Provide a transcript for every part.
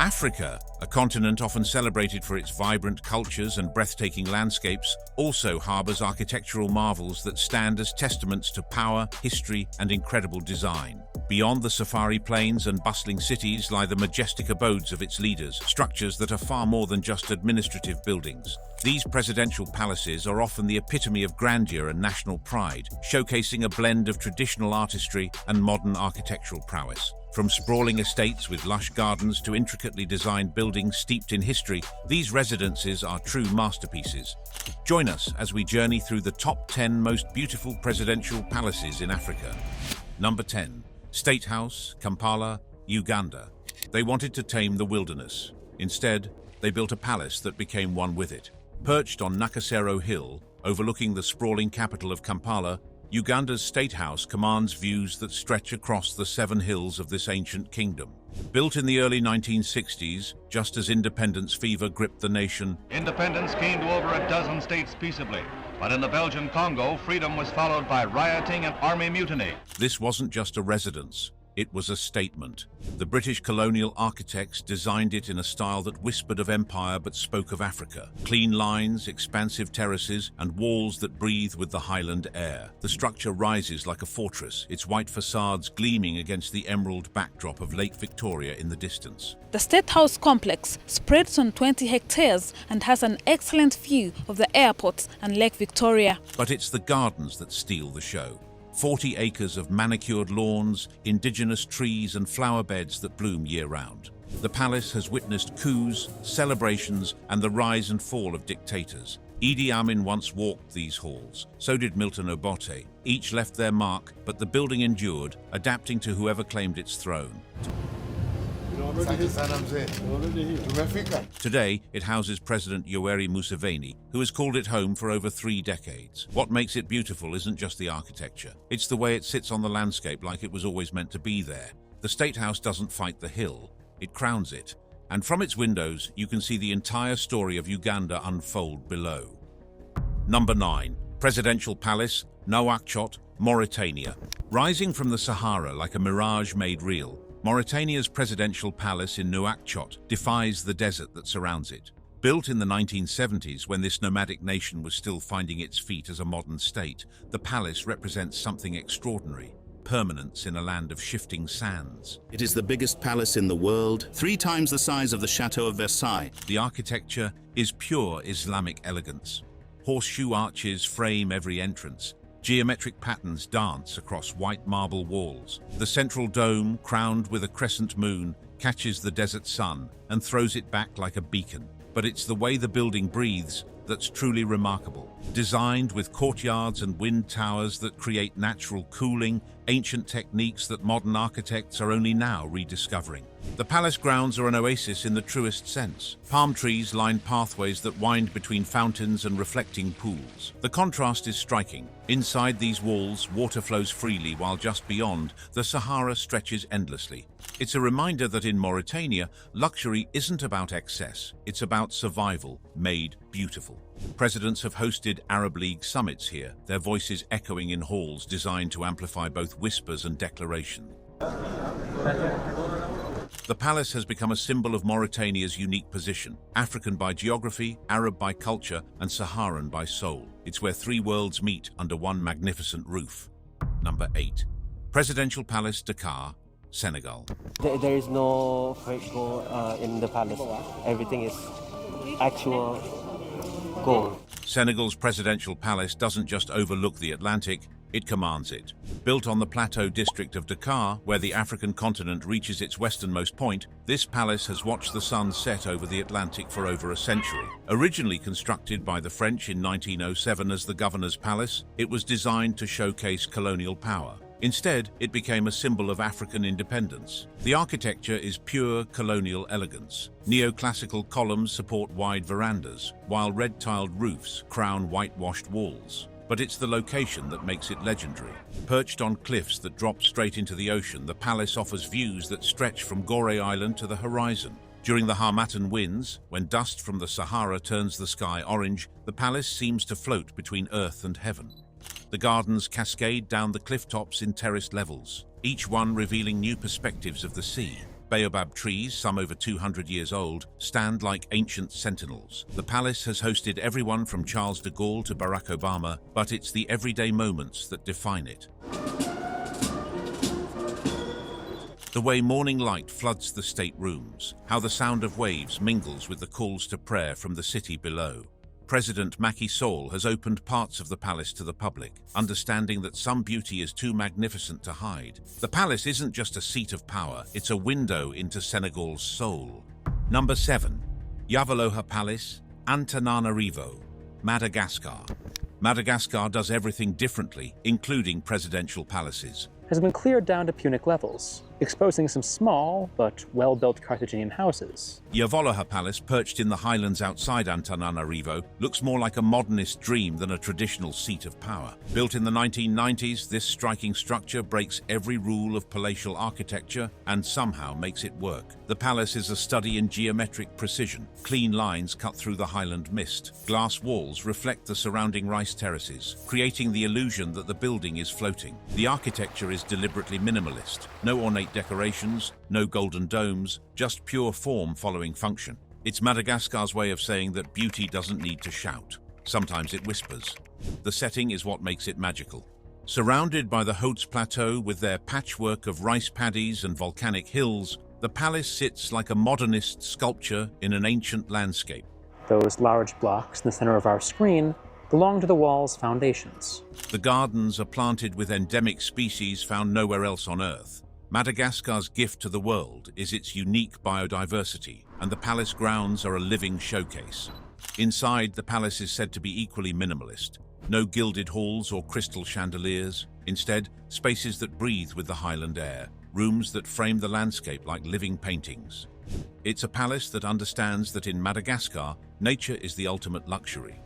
Africa, a continent often celebrated for its vibrant cultures and breathtaking landscapes, also harbors architectural marvels that stand as testaments to power, history, and incredible design. Beyond the safari plains and bustling cities lie the majestic abodes of its leaders, structures that are far more than just administrative buildings. These presidential palaces are often the epitome of grandeur and national pride, showcasing a blend of traditional artistry and modern architectural prowess. From sprawling estates with lush gardens to intricately designed buildings steeped in history, these residences are true masterpieces. Join us as we journey through the top 10 most beautiful presidential palaces in Africa. Number 10. State House, Kampala, Uganda. They wanted to tame the wilderness. Instead, they built a palace that became one with it. Perched on Nakasero Hill, overlooking the sprawling capital of Kampala, Uganda's State House commands views that stretch across the 7 hills of this ancient kingdom. Built in the early 1960s, just as independence fever gripped the nation, independence came to over a dozen states peaceably. But in the Belgian Congo, freedom was followed by rioting and army mutiny. This wasn't just a residence. It was a statement. The British colonial architects designed it in a style that whispered of empire but spoke of Africa. Clean lines, expansive terraces, and walls that breathe with the highland air. The structure rises like a fortress, its white facades gleaming against the emerald backdrop of Lake Victoria in the distance. The State House complex spreads on 20 hectares and has an excellent view of the airport and Lake Victoria. But it's the gardens that steal the show. 40 acres of manicured lawns, indigenous trees and flower beds that bloom year-round. The palace has witnessed coups, celebrations, and the rise and fall of dictators. Idi Amin once walked these halls. So did Milton Obote. Each left their mark, but the building endured, adapting to whoever claimed its throne. Today, it houses President Yoweri Museveni, who has called it home for over 3 decades. What makes it beautiful isn't just the architecture. It's the way it sits on the landscape like it was always meant to be there. The State House doesn't fight the hill, it crowns it. And from its windows, you can see the entire story of Uganda unfold below. Number 9. Presidential Palace, Nouakchott, Mauritania. Rising from the Sahara like a mirage made real, Mauritania's presidential palace in Nouakchott defies the desert that surrounds it. Built in the 1970s when this nomadic nation was still finding its feet as a modern state, the palace represents something extraordinary. Permanence in a land of shifting sands. It is the biggest palace in the world, 3 times the size of the Chateau of Versailles. The architecture is pure Islamic elegance. Horseshoe arches frame every entrance. Geometric patterns dance across white marble walls. The central dome, crowned with a crescent moon, catches the desert sun and throws it back like a beacon. But it's the way the building breathes that's truly remarkable. Designed with courtyards and wind towers that create natural cooling, ancient techniques that modern architects are only now rediscovering. The palace grounds are an oasis in the truest sense. Palm trees line pathways that wind between fountains and reflecting pools. The contrast is striking. Inside these walls, water flows freely, while just beyond, the Sahara stretches endlessly. It's a reminder that in Mauritania, luxury isn't about excess, it's about survival, made beautiful. Presidents have hosted Arab League summits here, their voices echoing in halls designed to amplify both whispers and declaration. The palace has become a symbol of Mauritania's unique position, African by geography, Arab by culture, and Saharan by soul. It's where 3 worlds meet under one magnificent roof. Number 8. Presidential Palace, Dakar, Senegal. There is no fake gold in the palace. Everything is actual gold. Senegal's presidential palace doesn't just overlook the Atlantic, it commands it. Built on the plateau district of Dakar, where the African continent reaches its westernmost point, this palace has watched the sun set over the Atlantic for over a century. Originally constructed by the French in 1907 as the governor's palace, it was designed to showcase colonial power. Instead, it became a symbol of African independence. The architecture is pure colonial elegance. Neoclassical columns support wide verandas, while red-tiled roofs crown whitewashed walls. But it's the location that makes it legendary. Perched on cliffs that drop straight into the ocean, the palace offers views that stretch from Gorée Island to the horizon. During the Harmattan winds, when dust from the Sahara turns the sky orange, the palace seems to float between earth and heaven. The gardens cascade down the cliff tops in terraced levels, each one revealing new perspectives of the sea. baobab trees, some over 200 years old, stand like ancient sentinels. The palace has hosted everyone from Charles de Gaulle to Barack Obama, but it's the everyday moments that define it. The way morning light floods the state rooms, how the sound of waves mingles with the calls to prayer from the city below. President Macky Sall has opened parts of the palace to the public, understanding that some beauty is too magnificent to hide. The palace isn't just a seat of power, it's a window into Senegal's soul. Number 7. Iavoloha Palace, Antananarivo, Madagascar. Madagascar does everything differently, including presidential palaces. Has been cleared down to Punic levels, exposing some small but well-built Carthaginian houses. Iavoloha Palace, perched in the highlands outside Antananarivo, looks more like a modernist dream than a traditional seat of power. Built in the 1990s, this striking structure breaks every rule of palatial architecture and somehow makes it work. The palace is a study in geometric precision. Clean lines cut through the highland mist. Glass walls reflect the surrounding rice terraces, creating the illusion that the building is floating. The architecture is deliberately minimalist. No ornate decorations, no golden domes, just pure form following function. It's Madagascar's way of saying that beauty doesn't need to shout. Sometimes it whispers. The setting is what makes it magical. Surrounded by the Hautes Plateaux with their patchwork of rice paddies and volcanic hills, the palace sits like a modernist sculpture in an ancient landscape. Those large blocks in the center of our screen belong to the wall's foundations. The gardens are planted with endemic species found nowhere else on Earth. Madagascar's gift to the world is its unique biodiversity, and the palace grounds are a living showcase. Inside, the palace is said to be equally minimalist. No gilded halls or crystal chandeliers. Instead, spaces that breathe with the highland air. Rooms that frame the landscape like living paintings. It's a palace that understands that in Madagascar, nature is the ultimate luxury.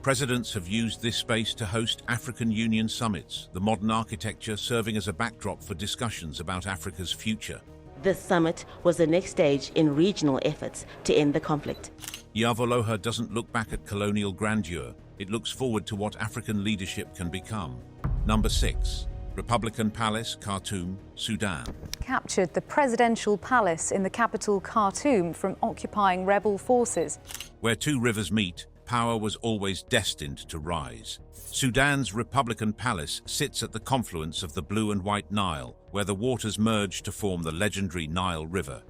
Presidents have used this space to host African Union summits, the modern architecture serving as a backdrop for discussions about Africa's future. This summit was the next stage in regional efforts to end the conflict. Iavoloha doesn't look back at colonial grandeur, it looks forward to what African leadership can become. Number 6. Republican Palace, Khartoum, Sudan. Captured the presidential palace in the capital Khartoum from occupying rebel forces. Where two rivers meet, power was always destined to rise. Sudan's Republican Palace sits at the confluence of the Blue and White Nile, where the waters merge to form the legendary Nile River.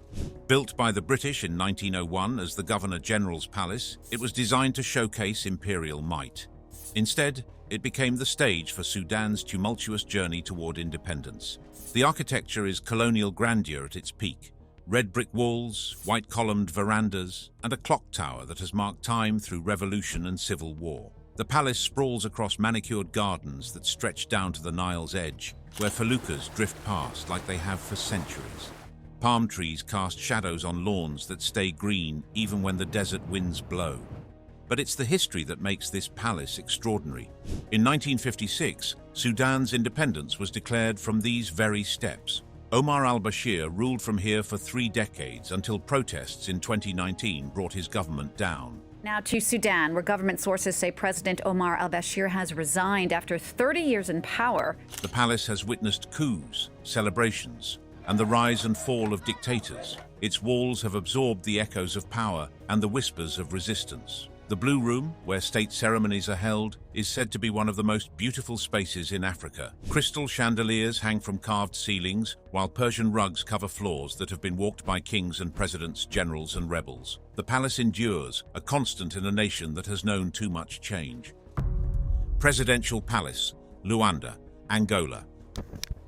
Built by the British in 1901 as the Governor-General's Palace, it was designed to showcase imperial might. Instead, it became the stage for Sudan's tumultuous journey toward independence. The architecture is colonial grandeur at its peak. Red brick walls, white-columned verandas, and a clock tower that has marked time through revolution and civil war. The palace sprawls across manicured gardens that stretch down to the Nile's edge, where feluccas drift past like they have for centuries. Palm trees cast shadows on lawns that stay green even when the desert winds blow. But it's the history that makes this palace extraordinary. In 1956, Sudan's independence was declared from these very steps. Omar al-Bashir ruled from here for 3 decades until protests in 2019 brought his government down. Now to Sudan, where government sources say President Omar al-Bashir has resigned after 30 years in power. The palace has witnessed coups, celebrations, and the rise and fall of dictators. Its walls have absorbed the echoes of power and the whispers of resistance. The Blue Room, where state ceremonies are held, is said to be one of the most beautiful spaces in Africa. Crystal chandeliers hang from carved ceilings, while Persian rugs cover floors that have been walked by kings and presidents, generals and rebels. The palace endures, a constant in a nation that has known too much change. Presidential Palace, Luanda, Angola.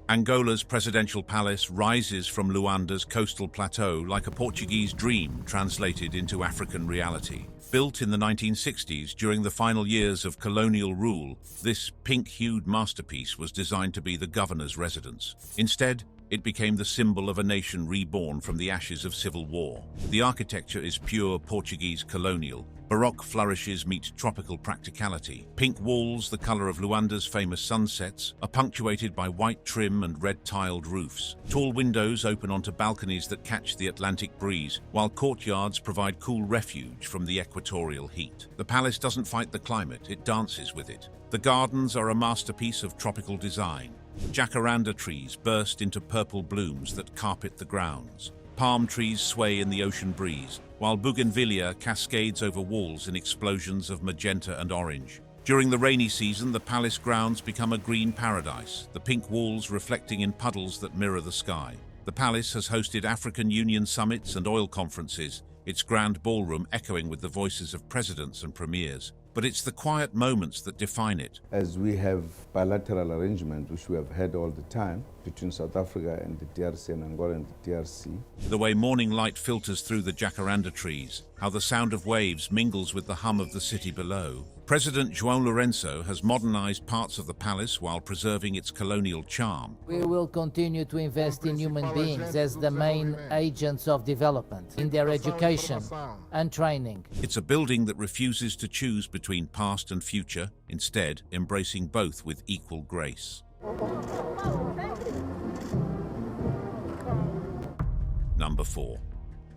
Angola's presidential palace rises from Luanda's coastal plateau like a Portuguese dream translated into African reality. Built in the 1960s during the final years of colonial rule, this pink-hued masterpiece was designed to be the governor's residence. Instead, it became the symbol of a nation reborn from the ashes of civil war. The architecture is pure Portuguese colonial. Baroque flourishes meet tropical practicality. Pink walls, the color of Luanda's famous sunsets, are punctuated by white trim and red-tiled roofs. Tall windows open onto balconies that catch the Atlantic breeze, while courtyards provide cool refuge from the equatorial heat. The palace doesn't fight the climate, it dances with it. The gardens are a masterpiece of tropical design. Jacaranda trees burst into purple blooms that carpet the grounds. Palm trees sway in the ocean breeze, while bougainvillea cascades over walls in explosions of magenta and orange. During the rainy season, the palace grounds become a green paradise, the pink walls reflecting in puddles that mirror the sky. The palace has hosted African Union summits and oil conferences, its grand ballroom echoing with the voices of presidents and premiers. But it's the quiet moments that define it. As we have bilateral arrangements, which we have had all the time, between South Africa and the DRC and Angola and the DRC. The way morning light filters through the jacaranda trees, how the sound of waves mingles with the hum of the city below. President João Lourenço has modernized parts of the palace while preserving its colonial charm. We will continue to invest in human beings as the main agents of development, in their education and training. It's a building that refuses to choose between past and future, instead embracing both with equal grace. Number 4.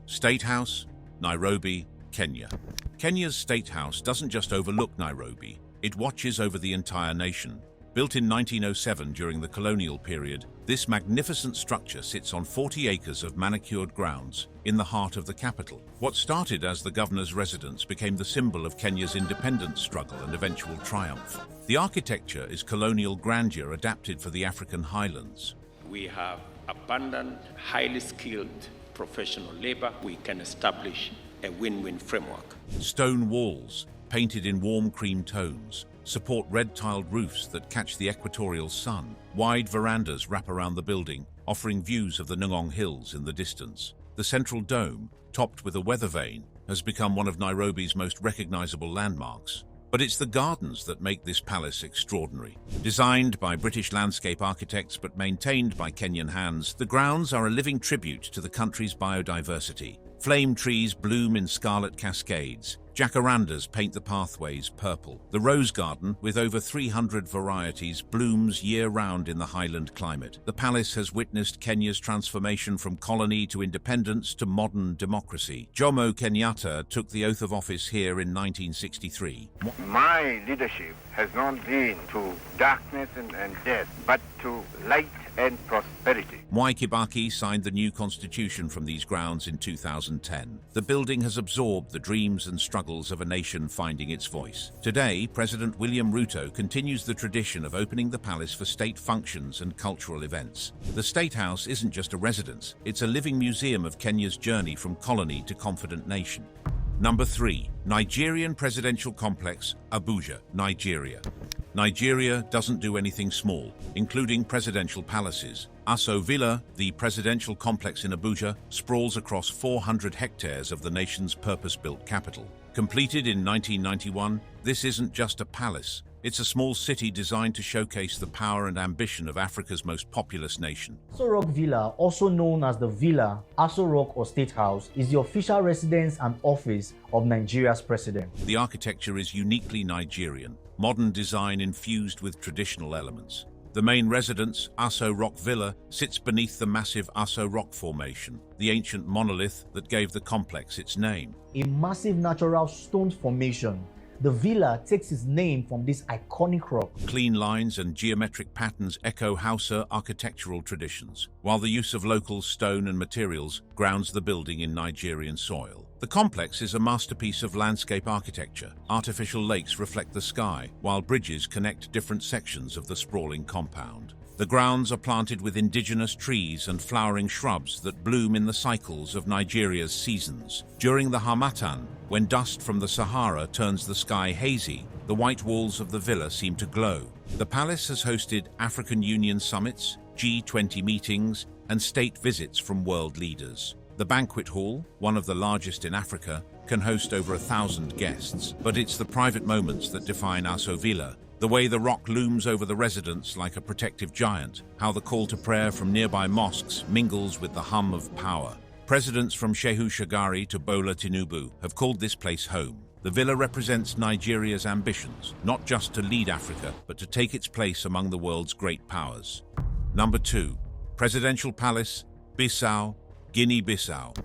State House, Nairobi, Kenya. Kenya's State House doesn't just overlook Nairobi, it watches over the entire nation. Built in 1907 during the colonial period, this magnificent structure sits on 40 acres of manicured grounds in the heart of the capital. What started as the governor's residence became the symbol of Kenya's independence struggle and eventual triumph. The architecture is colonial grandeur adapted for the African highlands. We have abundant, highly skilled professional labor. We can establish a win-win framework. Stone walls, painted in warm cream tones, support red-tiled roofs that catch the equatorial sun. Wide verandas wrap around the building, offering views of the Ngong Hills in the distance. The central dome, topped with a weather vane, has become one of Nairobi's most recognizable landmarks. But it's the gardens that make this palace extraordinary. Designed by British landscape architects but maintained by Kenyan hands, the grounds are a living tribute to the country's biodiversity. Flame trees bloom in scarlet cascades. Jacarandas paint the pathways purple. The rose garden, with over 300 varieties, blooms year-round in the highland climate. The palace has witnessed Kenya's transformation from colony to independence to modern democracy. Jomo Kenyatta took the oath of office here in 1963. My leadership has not been to darkness and death, but to light and prosperity. Mwai Kibaki signed the new constitution from these grounds in 2010. The building has absorbed the dreams and struggles of a nation finding its voice. Today, President William Ruto continues the tradition of opening the palace for state functions and cultural events. The State House isn't just a residence, it's a living museum of Kenya's journey from colony to confident nation. Number 3. Nigerian Presidential Complex, Abuja, Nigeria. Nigeria doesn't do anything small, including presidential palaces. Aso Villa, the presidential complex in Abuja, sprawls across 400 hectares of the nation's purpose-built capital. Completed in 1991, this isn't just a palace. It's a small city designed to showcase the power and ambition of Africa's most populous nation. Aso Rock Villa, also known as the Villa, Aso Rock or State House, is the official residence and office of Nigeria's president. The architecture is uniquely Nigerian, modern design infused with traditional elements. The main residence, Aso Rock Villa, sits beneath the massive Aso Rock Formation, the ancient monolith that gave the complex its name. A massive natural stone formation. The villa takes its name from this iconic rock. Clean lines and geometric patterns echo Hausa architectural traditions, while the use of local stone and materials grounds the building in Nigerian soil. The complex is a masterpiece of landscape architecture. Artificial lakes reflect the sky, while bridges connect different sections of the sprawling compound. The grounds are planted with indigenous trees and flowering shrubs that bloom in the cycles of Nigeria's seasons. During the Harmattan, when dust from the Sahara turns the sky hazy, the white walls of the villa seem to glow. The palace has hosted African Union summits, G20 meetings, and state visits from world leaders. The banquet hall, one of the largest in Africa, can host over 1,000 guests. But it's the private moments that define Aso Villa. The way the rock looms over the residence like a protective giant, how the call to prayer from nearby mosques mingles with the hum of power. Presidents from Shehu Shagari to Bola Tinubu have called this place home. The villa represents Nigeria's ambitions, not just to lead Africa, but to take its place among the world's great powers. Number 2. Presidential Palace, Bissau, Guinea-Bissau.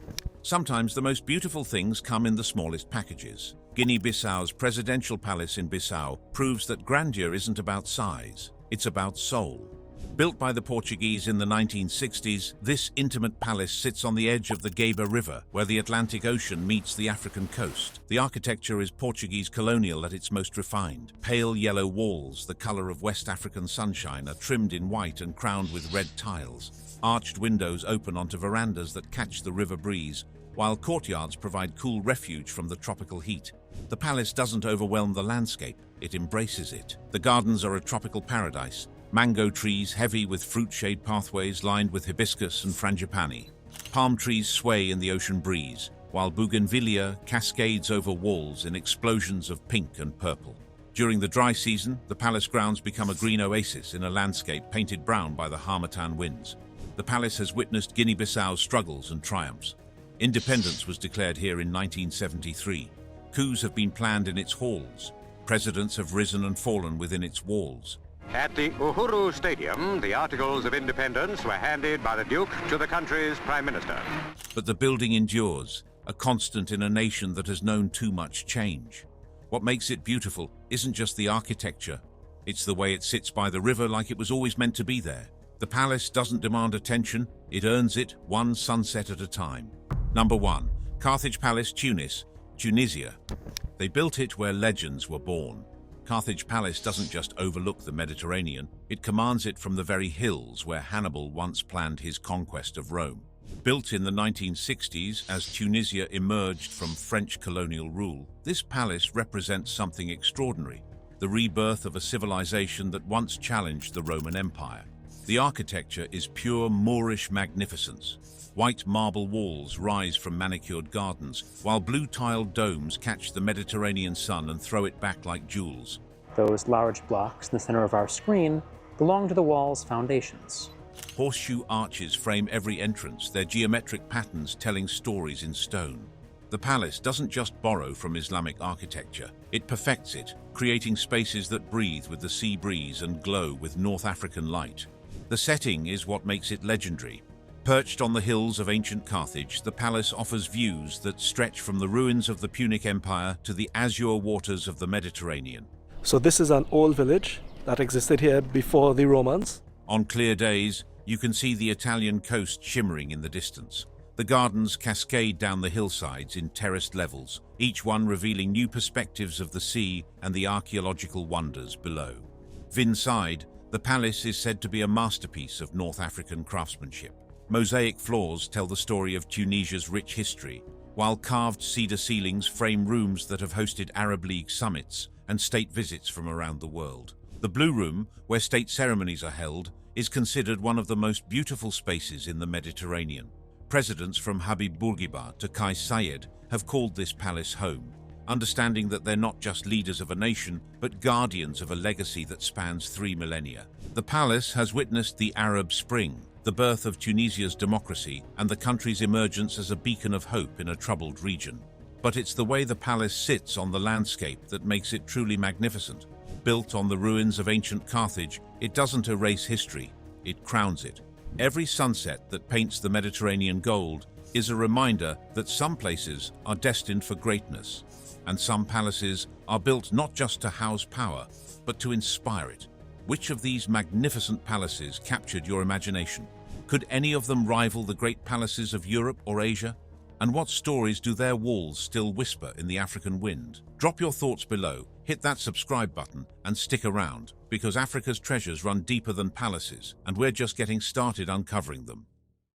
Sometimes the most beautiful things come in the smallest packages. Guinea-Bissau's presidential palace in Bissau proves that grandeur isn't about size, it's about soul. Built by the Portuguese in the 1960s, this intimate palace sits on the edge of the Gaba River, where the Atlantic Ocean meets the African coast. The architecture is Portuguese colonial at its most refined. Pale yellow walls, the color of West African sunshine, are trimmed in white and crowned with red tiles. Arched windows open onto verandas that catch the river breeze, while courtyards provide cool refuge from the tropical heat. The palace doesn't overwhelm the landscape, it embraces it. The gardens are a tropical paradise. Mango trees heavy with fruit shade pathways lined with hibiscus and frangipani. Palm trees sway in the ocean breeze, while bougainvillea cascades over walls in explosions of pink and purple. During the dry season, the palace grounds become a green oasis in a landscape painted brown by the harmattan winds. The palace has witnessed Guinea-Bissau's struggles and triumphs. Independence was declared here in 1973. Coups have been planned in its halls. Presidents have risen and fallen within its walls. At the Uhuru Stadium, the Articles of Independence were handed by the Duke to the country's Prime Minister. But the building endures, a constant in a nation that has known too much change. What makes it beautiful isn't just the architecture, it's the way it sits by the river like it was always meant to be there. The palace doesn't demand attention, it earns it one sunset at a time. Number 1. Carthage Palace, Tunis, Tunisia. They built it where legends were born. Carthage Palace doesn't just overlook the Mediterranean, it commands it from the very hills where Hannibal once planned his conquest of Rome. Built in the 1960s as Tunisia emerged from French colonial rule, this palace represents something extraordinary, the rebirth of a civilization that once challenged the Roman Empire. The architecture is pure Moorish magnificence. White marble walls rise from manicured gardens, while blue-tiled domes catch the Mediterranean sun and throw it back like jewels. Those large blocks in the center of our screen belong to the wall's foundations. Horseshoe arches frame every entrance, their geometric patterns telling stories in stone. The palace doesn't just borrow from Islamic architecture, it perfects it, creating spaces that breathe with the sea breeze and glow with North African light. The setting is what makes it legendary. Perched on the hills of ancient Carthage, the palace offers views that stretch from the ruins of the Punic Empire to the azure waters of the Mediterranean. So this is an old village that existed here before the Romans. On clear days, you can see the Italian coast shimmering in the distance. The gardens cascade down the hillsides in terraced levels, each one revealing new perspectives of the sea and the archaeological wonders below. Inside, the palace is said to be a masterpiece of North African craftsmanship. Mosaic floors tell the story of Tunisia's rich history, while carved cedar ceilings frame rooms that have hosted Arab League summits and state visits from around the world. The Blue Room, where state ceremonies are held, is considered one of the most beautiful spaces in the Mediterranean. Presidents from Habib Bourguiba to Kais Saied have called this palace home, understanding that they're not just leaders of a nation, but guardians of a legacy that spans 3 millennia. The palace has witnessed the Arab Spring, the birth of Tunisia's democracy, and the country's emergence as a beacon of hope in a troubled region. But it's the way the palace sits on the landscape that makes it truly magnificent. Built on the ruins of ancient Carthage, it doesn't erase history, it crowns it. Every sunset that paints the Mediterranean gold is a reminder that some places are destined for greatness, and some palaces are built not just to house power, but to inspire it. Which of these magnificent palaces captured your imagination? Could any of them rival the great palaces of Europe or Asia? And what stories do their walls still whisper in the African wind? Drop your thoughts below, hit that subscribe button, and stick around, because Africa's treasures run deeper than palaces, and we're just getting started uncovering them.